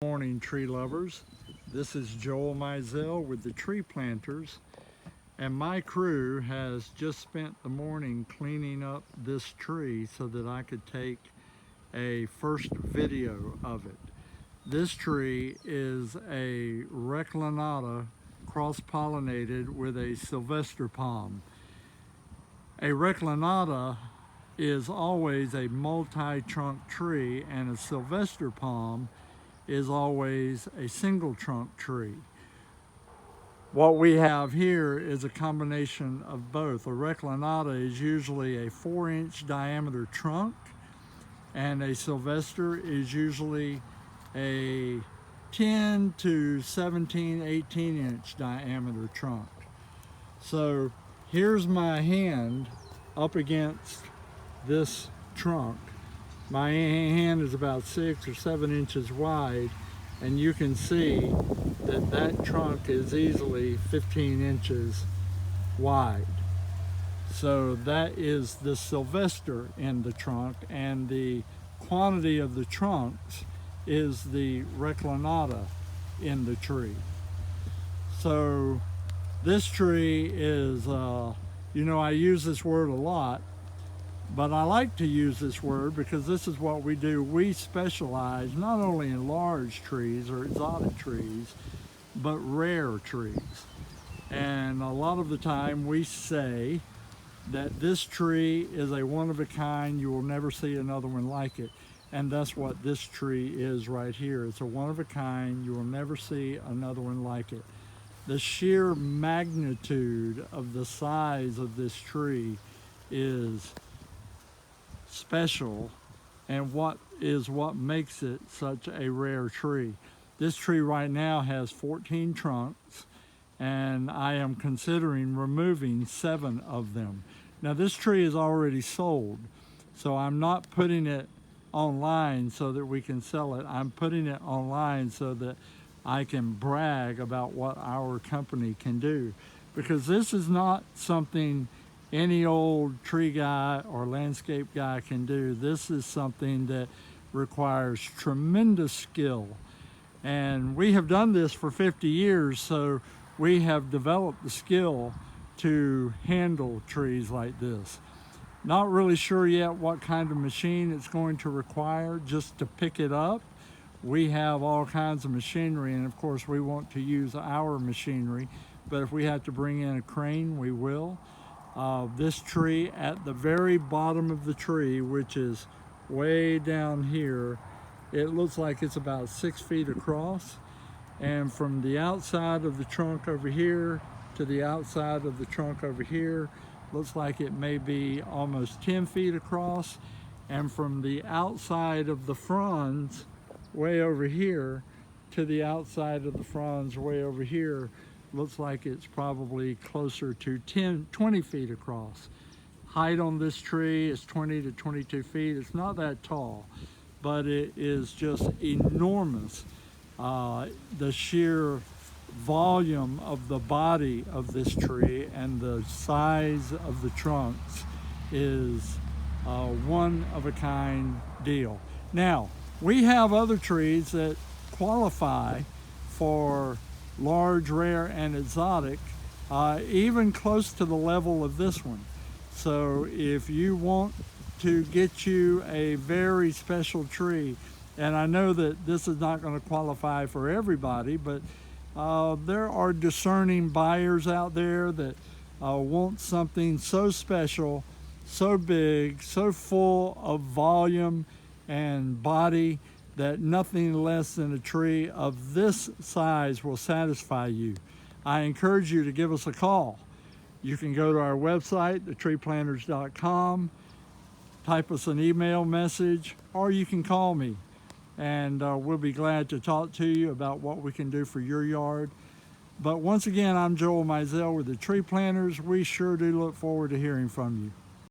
Morning, tree lovers. This is Joel Mizell with the Tree Planters, and my crew has just spent the morning cleaning up this tree so that I could take a first video of it. This tree is a Reclinata cross-pollinated with a Sylvester palm. A Reclinata is always a multi-trunk tree, and a Sylvester palm is always a single trunk tree. What we have here is a combination of both. A Reclinata is usually a 4-inch diameter trunk, and a Sylvester is usually a 10 to 17, 18-inch diameter trunk. So here's my hand up against this trunk. My hand is about 6 or 7 inches wide, and you can see that that trunk is easily 15 inches wide. So that is the Sylvester in the trunk, and the quantity of the trunks is the Reclinata in the tree. So this tree is, I use this word a lot, but I like to use this word because this is what we do. We specialize not only in large trees or exotic trees, but rare trees. And a lot of the time we say that this tree is a one-of-a-kind, you will never see another one like it. And that's what this tree is right here. It's a one-of-a-kind, you will never see another one like it. The sheer magnitude of the size of this tree is special, and what makes it such a rare tree. This tree right now has 14 trunks, and I am considering removing 7 of them. Now this tree is already sold, so I'm not putting it online so that we can sell it. I'm putting it online so that I can brag about what our company can do, because this is not something any old tree guy or landscape guy can do. This is something that requires tremendous skill. And we have done this for 50 years, so we have developed the skill to handle trees like this. Not really sure yet what kind of machine it's going to require just to pick it up. We have all kinds of machinery, and of course we want to use our machinery, but if we have to bring in a crane, we will. This tree at the very bottom of the tree, which is way down here, it looks like it's about 6 feet across, and from the outside of the trunk over here to the outside of the trunk over here looks like it may be almost 10 feet across, and from the outside of the fronds way over here to the outside of the fronds way over here looks like it's probably closer to 20 feet across. Height on this tree is 20 to 22 feet. It's not that tall, but it is just enormous. The sheer volume of the body of this tree and the size of the trunks is a one-of-a-kind deal. Now, we have other trees that qualify for large, rare, and exotic, even close to the level of this one. So if you want to get you a very special tree, and I know that this is not going to qualify for everybody, but there are discerning buyers out there that want something so special, so big, so full of volume and body that nothing less than a tree of this size will satisfy you. I encourage you to give us a call. You can go to our website, thetreeplanters.com, type us an email message, or you can call me, and we'll be glad to talk to you about what we can do for your yard. But once again, I'm Joel Mizell with the Tree Planters. We sure do look forward to hearing from you.